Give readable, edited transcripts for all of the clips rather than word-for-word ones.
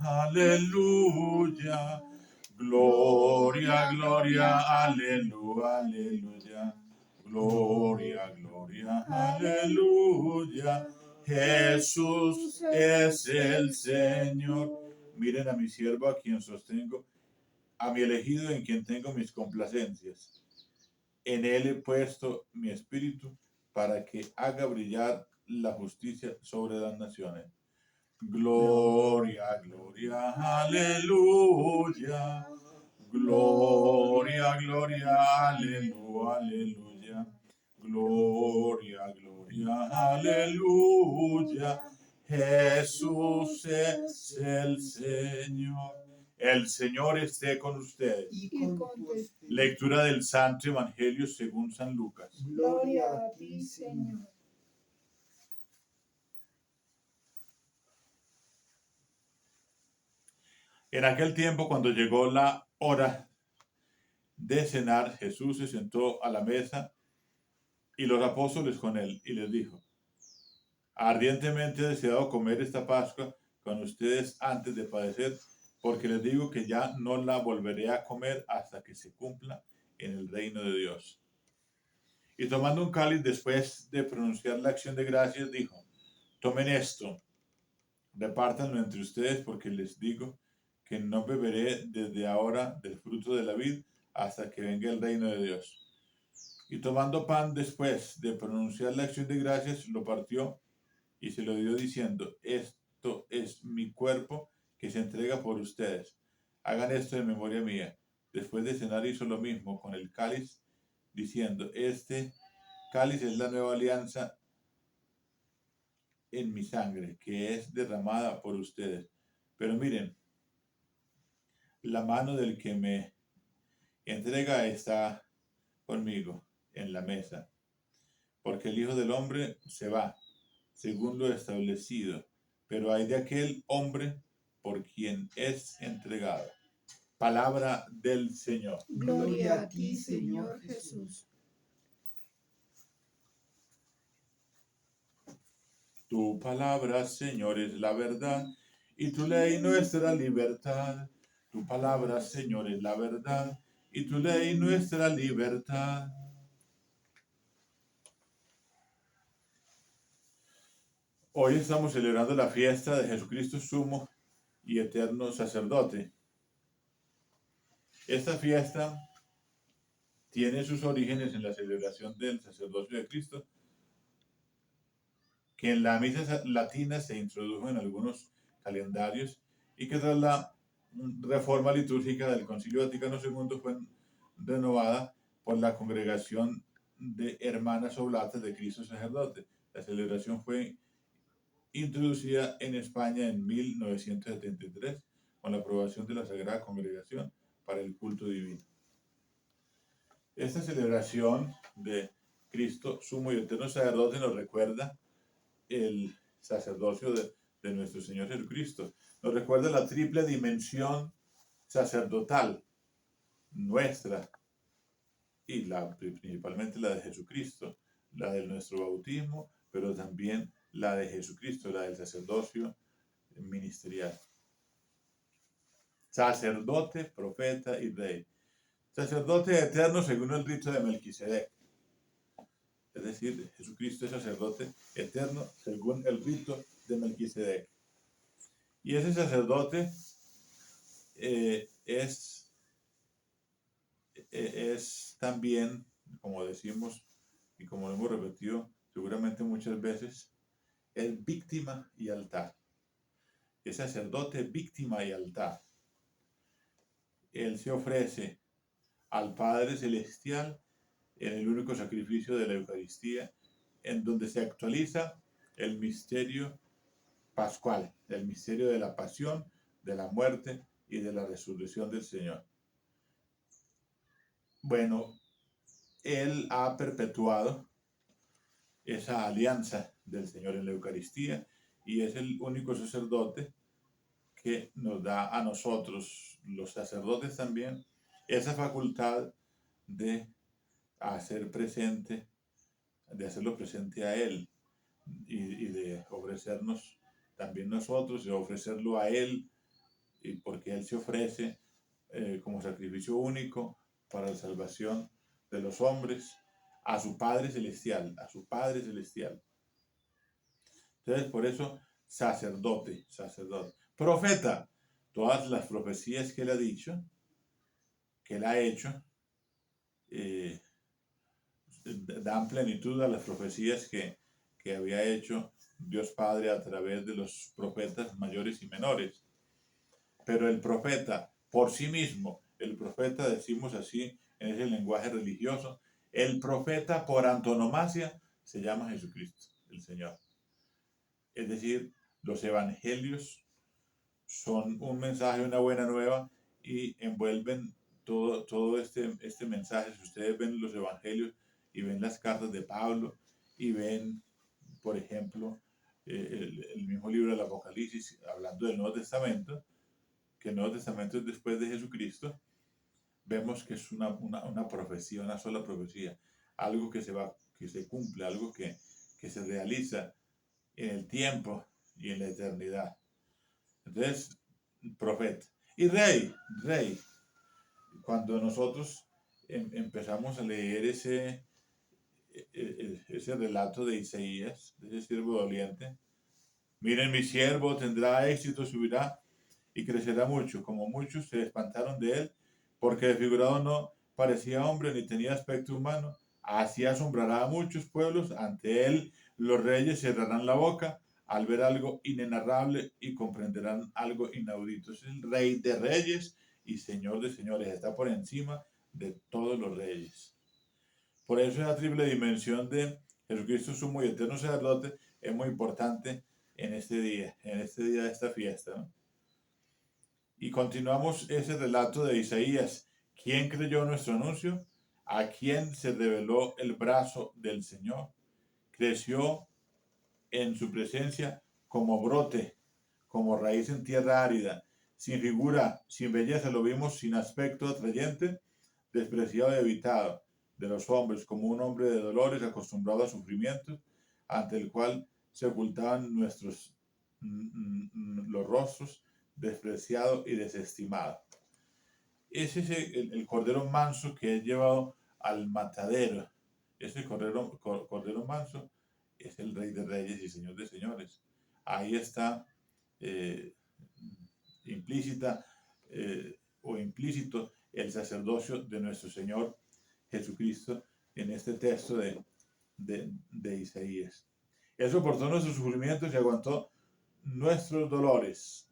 aleluya. Gloria, gloria, aleluya, aleluya. Gloria, gloria, aleluya. Jesús es el Señor. Miren a mi siervo a quien sostengo, a mi elegido en quien tengo mis complacencias. En él he puesto mi espíritu para que haga brillar la justicia sobre las naciones. Gloria, gloria, aleluya. Gloria, gloria, aleluya, aleluya. Gloria, gloria, aleluya. Jesús es el Señor. El Señor esté con ustedes. Y con tu espíritu. Lectura del Santo Evangelio según San Lucas. Gloria a ti, Señor. En aquel tiempo, cuando llegó la hora de cenar, Jesús se sentó a la mesa y los apóstoles con él, y les dijo: ardientemente he deseado comer esta Pascua con ustedes antes de padecer, porque les digo que ya no la volveré a comer hasta que se cumpla en el reino de Dios. Y tomando un cáliz, después de pronunciar la acción de gracias, dijo: tomen esto, repártanlo entre ustedes, porque les digo que no beberé desde ahora del fruto de la vid hasta que venga el reino de Dios. Y tomando pan, después de pronunciar la acción de gracias, lo partió y se lo dio diciendo: esto es mi cuerpo que se entrega por ustedes. Hagan esto en memoria mía. Después de cenar hizo lo mismo con el cáliz, diciendo: este cáliz es la nueva alianza en mi sangre, que es derramada por ustedes. Pero miren, la mano del que me entrega está conmigo en la mesa, porque el Hijo del Hombre se va, según lo establecido, pero hay de aquel hombre por quien es entregado. Palabra del Señor. Gloria a ti, Señor Jesús. Tu palabra, Señor, es la verdad, y tu ley nuestra libertad. Tu palabra, Señor, es la verdad, y tu ley nuestra libertad. Hoy estamos celebrando la fiesta de Jesucristo, sumo y eterno sacerdote. Esta fiesta tiene sus orígenes en la celebración del sacerdocio de Cristo, que en la misa latina se introdujo en algunos calendarios y que tras la reforma litúrgica del Concilio Vaticano II fue renovada por la Congregación de Hermanas Oblatas de Cristo Sacerdote. La celebración fue introducida en España en 1973 con la aprobación de la Sagrada Congregación para el Culto Divino. Esta celebración de Cristo, sumo y eterno sacerdote, nos recuerda el sacerdocio de nuestro Señor Jesucristo. Nos recuerda la triple dimensión sacerdotal nuestra y principalmente la de Jesucristo, la de nuestro bautismo, pero también la de Jesucristo, la del sacerdocio ministerial. Sacerdote, profeta y rey. Sacerdote eterno según el rito de Melquisedec. Es decir, Jesucristo es sacerdote eterno según el rito de Melquisedec. Y ese sacerdote es también, como decimos y como lo hemos repetido seguramente muchas veces, es víctima y altar. Es sacerdote, víctima y altar. Él se ofrece al Padre Celestial en el único sacrificio de la Eucaristía, en donde se actualiza el misterio pascual, el misterio de la pasión, de la muerte y de la resurrección del Señor. Bueno, Él ha perpetuado esa alianza del Señor en la Eucaristía y es el único sacerdote que nos da a nosotros, los sacerdotes también, esa facultad de hacer presente, de hacerlo presente a Él y de ofrecernos también nosotros, de ofrecerlo a Él y porque Él se ofrece como sacrificio único para la salvación de los hombres a su Padre Celestial, a su Padre Celestial. Entonces, por eso, sacerdote, sacerdote. Profeta, todas las profecías que Él ha dicho, que Él ha hecho, eh, dan plenitud a las profecías que había hecho Dios Padre a través de los profetas mayores y menores. Pero el profeta por sí mismo, el profeta, decimos así en ese lenguaje religioso, el profeta por antonomasia se llama Jesucristo, el Señor. Es decir, los evangelios son un mensaje, una buena nueva y envuelven todo este mensaje. Si ustedes ven los evangelios y ven las cartas de Pablo y ven, por ejemplo, el mismo libro del Apocalipsis, hablando del Nuevo Testamento, que el Nuevo Testamento es después de Jesucristo, vemos que es una profecía, una sola profecía, algo que se cumple, algo que se realiza en el tiempo y en la eternidad. Entonces, profeta. Y rey. Cuando nosotros empezamos a leer ese relato de Isaías, de ese siervo doliente, miren, mi siervo tendrá éxito, subirá y crecerá mucho, como muchos se espantaron de él, porque desfigurado no parecía hombre ni tenía aspecto humano. Así asombrará a muchos pueblos, ante él los reyes cerrarán la boca al ver algo inenarrable y comprenderán algo inaudito. Es el rey de reyes y señor de señores, está por encima de todos los reyes. Por eso esa triple dimensión de Jesucristo sumo y eterno sacerdote es muy importante en este día de esta fiesta, ¿no? Y continuamos ese relato de Isaías. ¿Quién creyó nuestro anuncio? ¿A quién se reveló el brazo del Señor? Creció en su presencia como brote, como raíz en tierra árida, sin figura, sin belleza, lo vimos sin aspecto atrayente, despreciado y evitado de los hombres, como un hombre de dolores, acostumbrado a sufrimientos, ante el cual se ocultaban los rostros, despreciado y desestimado. Ese es el cordero manso que es llevado al matadero. Ese cordero manso es el Rey de Reyes y Señor de Señores. Ahí está implícita o implícito el sacerdocio de nuestro Señor Jesucristo en este texto de Isaías. Él soportó nuestros sufrimientos y aguantó nuestros dolores.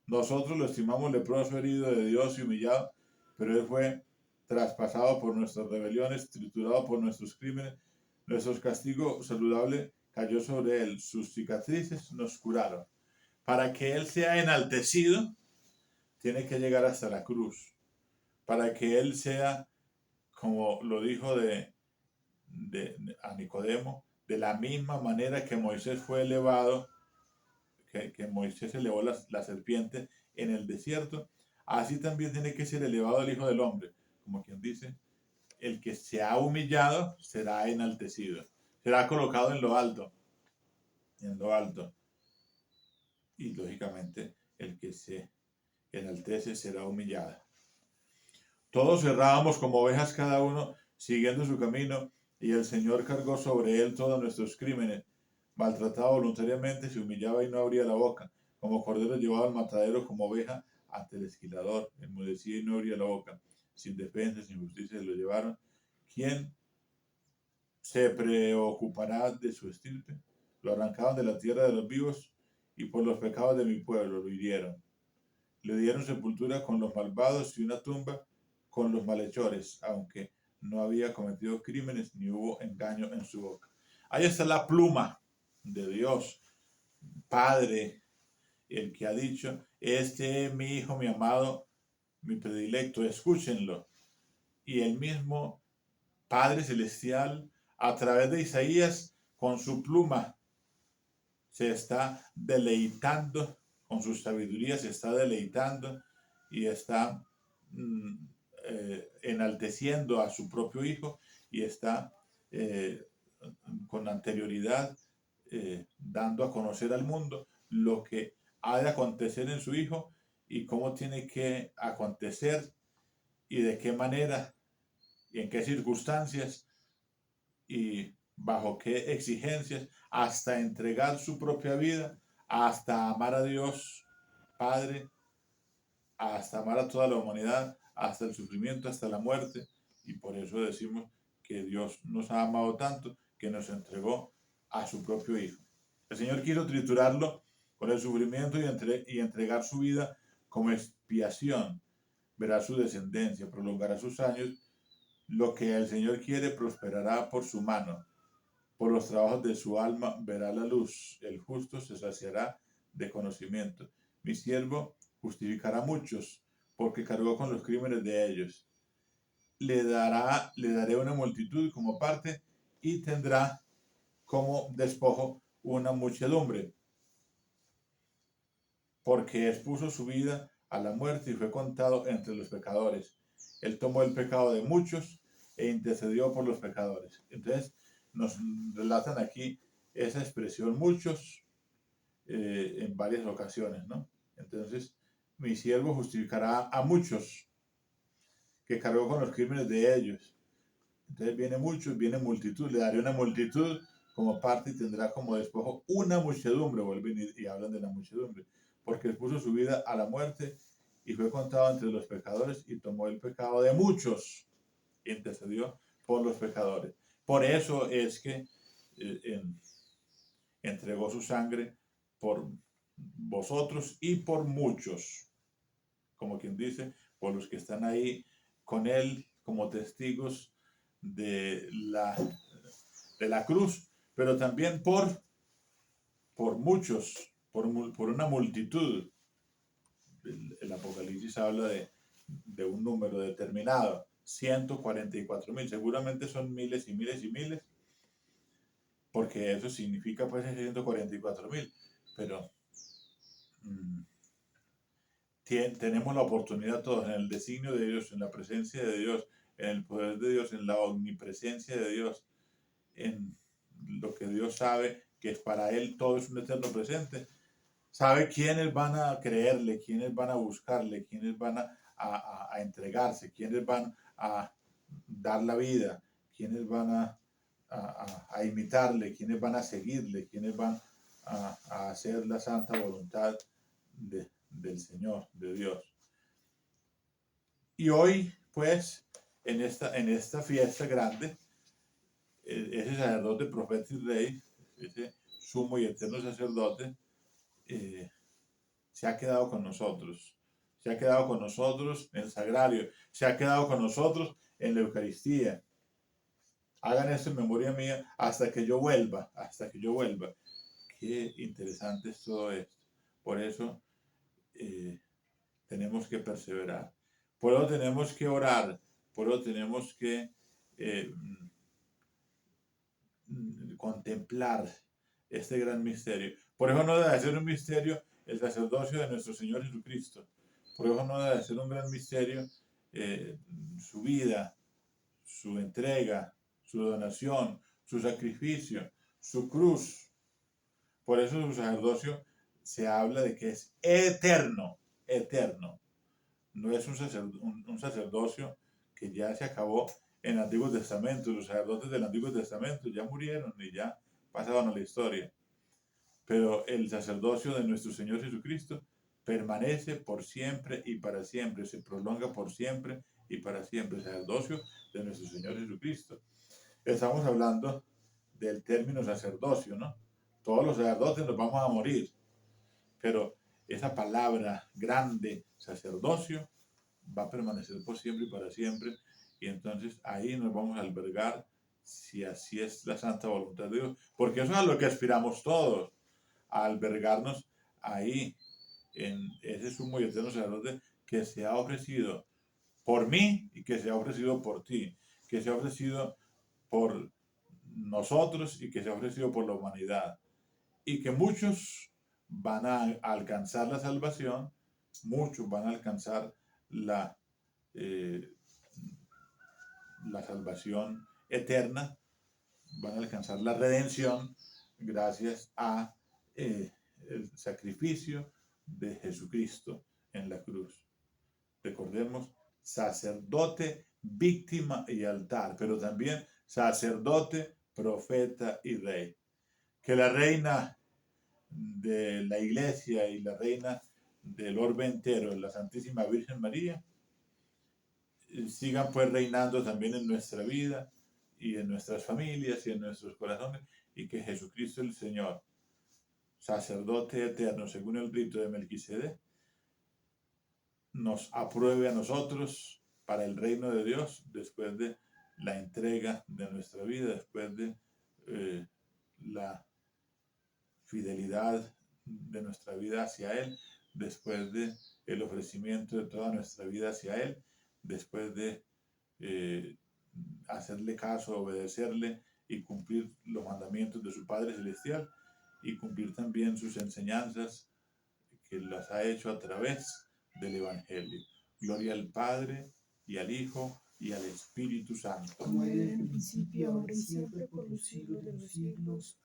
Nosotros lo estimamos leproso, herido de Dios y humillado, pero Él fue traspasado por nuestras rebeliones, triturado por nuestros crímenes. Nuestro castigo saludable cayó sobre Él. Sus cicatrices nos curaron. Para que Él sea enaltecido, tiene que llegar hasta la cruz. Para que Él sea, como lo dijo a Nicodemo, de la misma manera que Moisés fue elevado, que Moisés elevó la serpiente en el desierto, así también tiene que ser elevado el Hijo del Hombre. Como quien dice, el que se ha humillado será enaltecido, será colocado en lo alto, y lógicamente el que se enaltece será humillado. Todos errábamos como ovejas cada uno, siguiendo su camino, y el Señor cargó sobre él todos nuestros crímenes. Maltratado voluntariamente, se humillaba y no abría la boca. Como cordero llevado al matadero, como oveja ante el esquilador. Enmudecía y no abría la boca. Sin defensa, sin justicia se lo llevaron. ¿Quién se preocupará de su estirpe? Lo arrancaban de la tierra de los vivos, y por los pecados de mi pueblo lo hirieron. Le dieron sepultura con los malvados y una tumba con los malhechores, aunque no había cometido crímenes ni hubo engaño en su boca. Ahí está la pluma de Dios, Padre, el que ha dicho, este es mi Hijo, mi amado, mi predilecto, escúchenlo. Y el mismo Padre Celestial, a través de Isaías, con su pluma, se está deleitando, con su sabiduría se está deleitando y está enalteciendo a su propio Hijo y está con anterioridad dando a conocer al mundo lo que ha de acontecer en su Hijo y cómo tiene que acontecer y de qué manera y en qué circunstancias y bajo qué exigencias, hasta entregar su propia vida, hasta amar a Dios Padre, hasta amar a toda la humanidad, hasta el sufrimiento, hasta la muerte. Y por eso decimos que Dios nos ha amado tanto que nos entregó a su propio Hijo. El Señor quiso triturarlo con el sufrimiento y entregar su vida como expiación. Verá su descendencia, prolongará sus años. Lo que el Señor quiere prosperará por su mano. Por los trabajos de su alma verá la luz. El justo se saciará de conocimiento. Mi siervo justificará a muchos, porque cargó con los crímenes de ellos. Le daré una multitud como parte y tendrá como despojo una muchedumbre, porque expuso su vida a la muerte y fue contado entre los pecadores. Él tomó el pecado de muchos e intercedió por los pecadores. Entonces nos relatan aquí esa expresión muchos en varias ocasiones, ¿no? Entonces, mi siervo justificará a muchos que cargó con los crímenes de ellos. Entonces viene muchos, viene multitud, le daré una multitud como parte y tendrá como despojo una muchedumbre, vuelven y hablan de la muchedumbre, porque expuso su vida a la muerte y fue contado entre los pecadores y tomó el pecado de muchos y intercedió por los pecadores. Por eso es que entregó su sangre por vosotros y por muchos, como quien dice, por los que están ahí con él como testigos de la cruz, pero también por muchos, por una multitud. El Apocalipsis habla de un número determinado, 144,000, seguramente son miles y miles y miles, porque eso significa pues 144,000, pero tenemos la oportunidad todos en el designio de Dios, en la presencia de Dios, en el poder de Dios, en la omnipresencia de Dios, en lo que Dios sabe que es para Él todo es un eterno presente. Sabe quiénes van a creerle, quiénes van a buscarle, quiénes van a entregarse, quiénes van a dar la vida, quiénes van a imitarle, quiénes van a seguirle, quiénes van a hacer la santa voluntad del Señor, de Dios. Y hoy, pues, en esta fiesta grande, ese sacerdote, profeta y rey, ese sumo y eterno sacerdote, se ha quedado con nosotros. Se ha quedado con nosotros en el sagrario. Se ha quedado con nosotros en la Eucaristía. Hagan esto en memoria mía hasta que yo vuelva, hasta que yo vuelva. Qué interesante es todo esto. Por eso tenemos que perseverar. Por eso tenemos que orar. Por eso tenemos que contemplar este gran misterio. Por eso no debe ser un misterio el sacerdocio de nuestro Señor Jesucristo. Por eso no debe ser un gran misterio su vida, su entrega, su donación, su sacrificio, su cruz. Por eso su sacerdocio se habla de que es eterno, eterno. No es un sacerdocio que ya se acabó en el Antiguo Testamento. Los sacerdotes del Antiguo Testamento ya murieron y ya pasaron a la historia. Pero el sacerdocio de nuestro Señor Jesucristo permanece por siempre y para siempre, se prolonga por siempre y para siempre. El sacerdocio de nuestro Señor Jesucristo. Estamos hablando del término sacerdocio, ¿no? Todos los sacerdotes nos vamos a morir, pero esa palabra grande, sacerdocio, va a permanecer por siempre y para siempre, y entonces ahí nos vamos a albergar si así es la santa voluntad de Dios, porque eso es a lo que aspiramos todos, a albergarnos ahí, en ese sumo y eterno sacerdote que se ha ofrecido por mí y que se ha ofrecido por ti, que se ha ofrecido por nosotros y que se ha ofrecido por la humanidad, y que muchos van a alcanzar la salvación, muchos van a alcanzar la salvación eterna, van a alcanzar la redención gracias a el sacrificio de Jesucristo en la cruz. Recordemos, sacerdote, víctima y altar, pero también sacerdote, profeta y rey. Que la reina de la iglesia y la reina del orbe entero, la Santísima Virgen María, sigan pues reinando también en nuestra vida y en nuestras familias y en nuestros corazones, y que Jesucristo el Señor, sacerdote eterno según el rito de Melquisedec, nos apruebe a nosotros para el reino de Dios después de la entrega de nuestra vida, después de la fidelidad de nuestra vida hacia Él, después de el ofrecimiento de toda nuestra vida hacia Él, después de hacerle caso, obedecerle y cumplir los mandamientos de su Padre Celestial y cumplir también sus enseñanzas que las ha hecho a través del Evangelio. Gloria al Padre y al Hijo y al Espíritu Santo. Como era en el principio, ahora y siempre, por los siglos de los siglos.